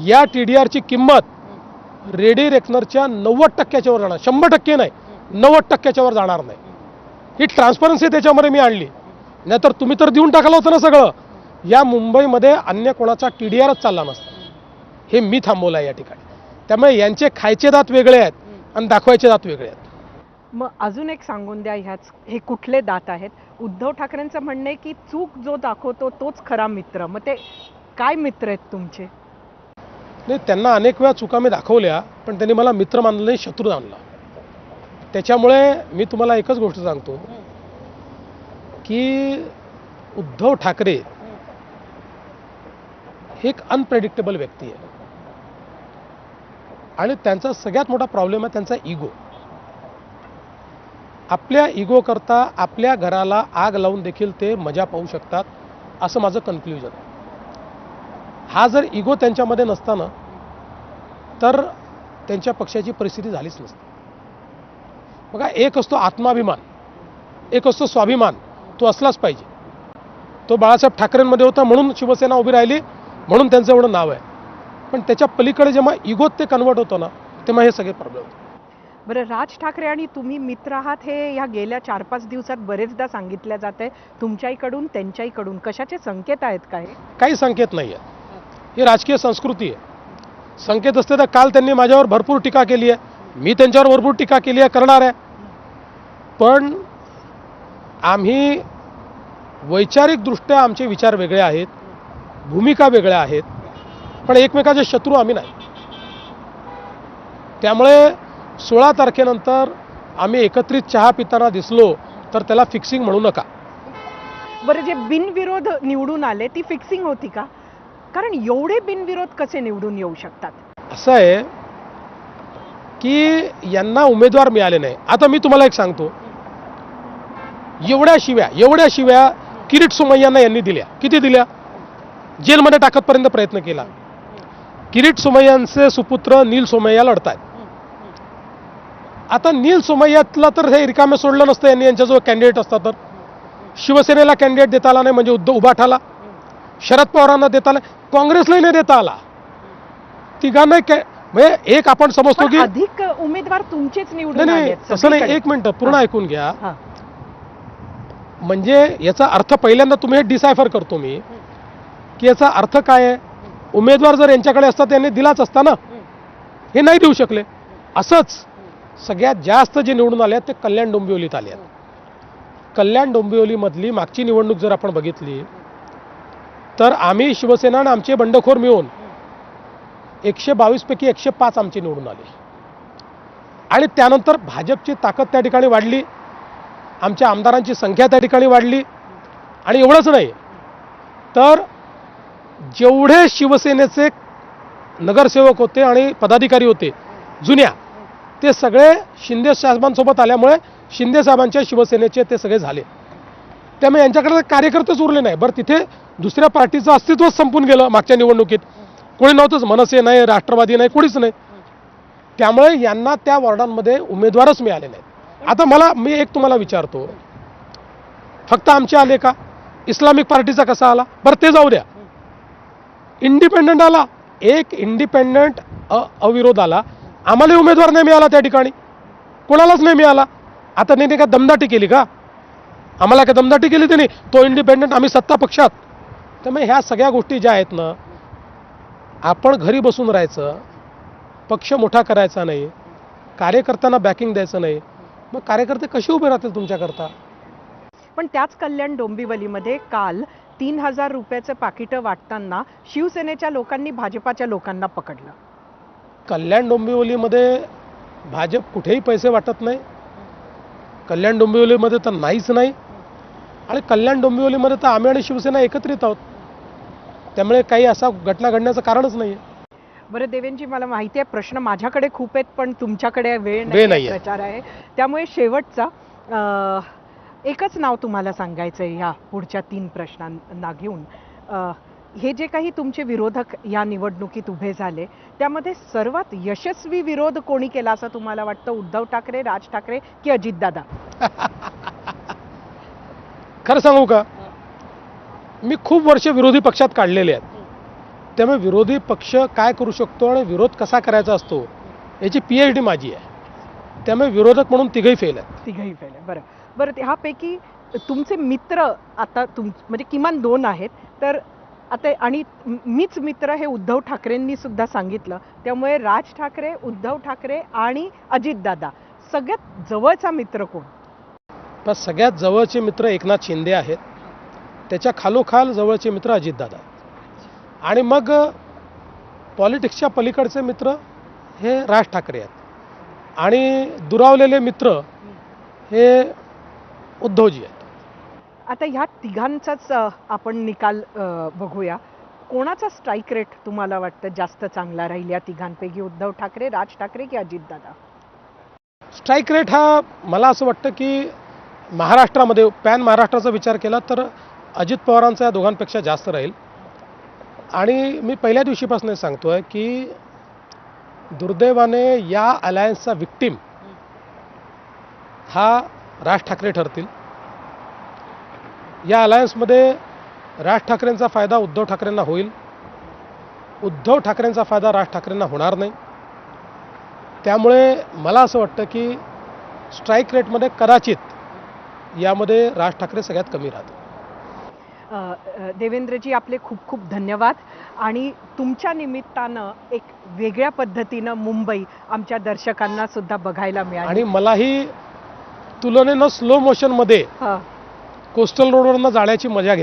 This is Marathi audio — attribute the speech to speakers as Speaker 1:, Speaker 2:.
Speaker 1: या TDRची किंमत रेडी रेकनरच्या 90%च्या वर जाणार, 100% नाही, 90%च्या वर जाणार नाही. ही ट्रान्सपरन्सी त्याच्यामध्ये मी आणली. नाहीतर तुम्ही तर देऊन टाकलं होतं ना सगळं. या मुंबईमध्ये अन्य कोणाचा TDRच चालला नसता. हे मी थांबवलं आहे या ठिकाणी. त्यामुळे यांचे खायचे दात वेगळे आहेत आणि दाखवायचे दात वेगळे आहेत.
Speaker 2: मग अजून एक सांगून द्या, हे कुठले दात आहेत? उद्धव ठाकरेंचं म्हणणं आहे की चूक जो दाखवतो तोच खरा मित्र. मग ते काय मित्र आहेत तुमचे?
Speaker 1: नाही, त्यांना अनेक वेळा चुका मी दाखवल्या, पण त्यांनी मला मित्र मानलं नाही, शत्रू मानला. त्याच्यामुळे मी तुम्हाला एकच गोष्ट सांगतो की उद्धव ठाकरे हे एक अनप्रेडिक्टेबल व्यक्ती आहे आणि त्यांचा सगळ्यात मोठा प्रॉब्लेम आहे त्यांचा इगो. आपल्या इगो करता आपल्या घराला आग लावून देखील ते मजा पाहू शकतात, असं माझं कन्क्ल्युजन आहे. हा जर इगो त्यांच्यामध्ये नसता ना, तर त्यांच्या पक्षाची परिस्थिती झालीच नसती. बघा, एक असतो आत्माभिमान, एक असतो स्वाभिमान. तो असलाच पाहिजे. तो बाळासाहेब ठाकरेंमध्ये होता म्हणून शिवसेना उभी राहिली, म्हणून त्यांचं एवढं नाव आहे. पण त्याच्या पलीकडे जेव्हा इगोत ते कन्वर्ट होतं ना, तेव्हा हे सगळे प्रॉब्लेम होते.
Speaker 2: बरं, राज ठाकरे आणि तुम्ही मित्र आहात हे या गेल्या 4-5 दिवसात बरेचदा सांगितल्या जाते तुमच्याकडून त्यांच्याकडून. कशाचे संकेत आहेत काय?
Speaker 1: काही संकेत नाही आहे. ही राजकीय संस्कृती आहे. संकेत असते तर काल त्यांनी माझ्यावर भरपूर टीका केली आहे, मी त्यांच्यावर भरपूर टीका केली आहे, करणार आहे. पण आम्ही वैचारिकदृष्ट्या आमचे विचार वेगळे आहेत, भूमिका वेगळ्या आहेत, पण एकमेकाचे शत्रू आम्ही नाही. त्यामुळे 16 तारखेनंतर आम्ही एकत्रित चहा पिताना दिसलो तर त्याला फिक्सिंग म्हणू नका.
Speaker 2: बरं, जे बिनविरोध निवडून आले ती फिक्सिंग होती का? कारण एवढे बिनविरोध कसे निवडून येऊ शकतात?
Speaker 1: असं आहे की यांना उमेदवार मिळाले नाही. आता मी तुम्हाला एक सांगतो, एवढ्या शिव्या किरीट सोमय्यांना यांनी दिल्या. किती दिल्या? जेलमध्ये टाकतपर्यंत प्रयत्न केला. किरीट सोमय्यांचे सुपुत्र नील सोमय्या लढतायत. आता नील सोमय्याला तर हे रिकामे सोडलं नसतं यांनी, यांच्याजवळ कॅन्डिडेट असतात तर. शिवसेनेला कॅन्डिडेट देता आला नाही म्हणजे उभाठाला, शरद पवारांना देता आला, काँग्रेसलाही नाही देता आला. तिघांना म्हणजे एक आपण समजतो की
Speaker 2: अधिक उमेदवार तुमचेच निवडून
Speaker 1: नाही, तसं नाही. एक मिनिट पूर्ण ऐकून घ्या. म्हणजे याचा अर्थ पहिल्यांदा तुम्ही हे डिसायफर करतो मी की याचा अर्थ काय आहे. उमेदवार जर यांच्याकडे असता त्यांनी दिलाच असता ना, हे नाही देऊ शकले. असंच सगळ्यात जास्त जे निवडून आले आहेत ते कल्याण डोंबिवलीत आले आहेत. कल्याण डोंबिवलीमधली मागची निवडणूक जर आपण बघितली तर आम्ही शिवसेना आणि आमचे बंडखोर मिळून 122 पैकी 105 आमचे निवडून आले. आणि त्यानंतर भाजपची ताकद त्या ठिकाणी वाढली, आमच्या आमदारांची संख्या त्या ठिकाणी वाढली. आणि एवढंच नाही तर जेवढे शिवसेनेचे नगरसेवक होते आणि पदाधिकारी होते जुन्या, ते सगळे शिंदे साहेबांसोबत आल्यामुळे शिंदे साहेबांच्या शिवसेनेचे ते सगळे झाले. त्यामुळे यांच्याकडे कार्यकर्तेच उरले नाही. बरं, तिथे दुसऱ्या पार्टीचं अस्तित्वच संपून गेलं. मागच्या निवडणुकीत कोणी नव्हतंच, मनसे नाही, राष्ट्रवादी नाही, कोणीच नाही. त्यामुळे यांना त्या वॉर्डांमध्ये उमेदवारच मिळाले नाहीत. आता मी एक तुम्हाला विचारतो, फक्त आमचे आले का? इस्लामिक पार्टीचा कसा आला? बरं, ते जाऊ द्या. इंडिपेंडंट आला, एक इंडिपेंडंट अविरोध आला. आम्हाला उमेदवार नाही मिळाला त्या ठिकाणी, कोणालाच नाही मिळाला. आता त्यांनी का दमदाटी केली का? आम्हाला काय दमदाटी केली त्यांनी? तो इंडिपेंडंट, आम्ही सत्ता पक्षात. त्यामुळे ह्या सगळ्या गोष्टी ज्या आहेत ना, आपण घरी बसून राहायचं, पक्ष मोठा करायचा नाही, कार्यकर्त्यांना बॅकिंग द्यायचं नाही. मग कार्यकर्ते कसे उभे राहतील तुमच्याकरता?
Speaker 2: पण त्याच कल्याण डोंबिवलीमध्ये काल 3000 रुपयाचं पाकिटं वाटताना शिवसेनेच्या लोकांनी भाजपाच्या लोकांना पकडलं.
Speaker 1: कल्याण डोंबिवलीमध्ये भाजप कुठेही पैसे वाटत नाही. कल्याण डोंबिवलीमध्ये तर नाहीच नाही. आणि कल्याण डोंबिवलीमध्ये तर आम्ही आणि शिवसेना एकत्रित आहोत. त्यामुळे काही असा घटना घडण्याचं कारणच नाही आहे.
Speaker 2: बरं देवेंजी, मला माहिती आहे प्रश्न माझ्याकडे खूप आहेत, पण तुमच्याकडे वेळ
Speaker 1: नाही,
Speaker 2: प्रचार आहे. त्यामुळे शेवटचा एकच नाव तुम्हाला सांगायचं आहे ह्या पुढच्या 3 प्रश्नांना घेऊन. हे जे काही तुमचे विरोधक या निवडणुकीत उभे झाले त्यामध्ये सर्वात यशस्वी विरोध कोणी केला असं तुम्हाला वाटतं? उद्धव ठाकरे, राज ठाकरे की अजितदादा?
Speaker 1: खरं सांगू का, मी खूप वर्ष विरोधी पक्षात काढलेले आहेत. त्यामुळे विरोधी पक्ष काय करू शकतो आणि विरोध कसा करायचा असतो याची PhD माझी आहे. त्यामुळे विरोधक म्हणून तिघही फेल आहेत.
Speaker 2: तिघही फेल आहे. बरं बरं, ह्यापैकी तुमचे मित्र आता म्हणजे किमान 2 आहेत, तर आता आणि मीच मित्र हे उद्धव ठाकरेंनी सुद्धा सांगितलं. त्यामुळे राज ठाकरे, उद्धव ठाकरे आणि अजितदादा सगळ्यात जवळचा मित्र कोण?
Speaker 1: पण सगळ्यात जवळचे मित्र एकनाथ शिंदे आहेत. त्याच्या खालोखाल जवळचे मित्र अजितदादा आहेत. आणि मग पॉलिटिक्सच्या पलीकडचे मित्र हे राज ठाकरे आहेत. आणि दुरावलेले मित्र हे उद्धवजी आहेत.
Speaker 2: आता ह्या तिघांचाच आपण निकाल बघूया. कोणाचा स्ट्राईक रेट तुम्हाला वाटतं जास्त चांगला राहील या तिघांपैकी? उद्धव ठाकरे, राज ठाकरे की अजितदादा?
Speaker 1: स्ट्राईक रेट हा मला असं वाटतं की महाराष्ट्रामध्ये पॅन महाराष्ट्राचा विचार केला तर अजित पवारांचा या दोघांपेक्षा जास्त राहील. आणि मी पहिल्या दिवशीपासून सांगतोय की दुर्दैवाने या अलायन्सचा विक्टीम हा राज ठाकरे ठरतील. या अलायन्समध्ये राज ठाकरेंचा फायदा उद्धव ठाकरेंना होईल, उद्धव ठाकरेंचा फायदा राज ठाकरेंना होणार नाही. त्यामुळे मला असं वाटतं की स्ट्राईक रेटमध्ये कदाचित यामध्ये राज ठाकरे सगळ्यात कमी राहतील.
Speaker 2: देवेंद्रजी, आपले खूप खूप धन्यवाद. आणि तुमच्या निमित्तानं एक वेगळ्या पद्धतीनं मुंबई आमच्या दर्शकांना सुद्धा बघायला मिळाली.
Speaker 1: आणि मलाही तुलनेनं स्लो मोशनमध्ये
Speaker 2: हां
Speaker 1: कोस्टल रोडवरनं जाण्याची मजा घेतली.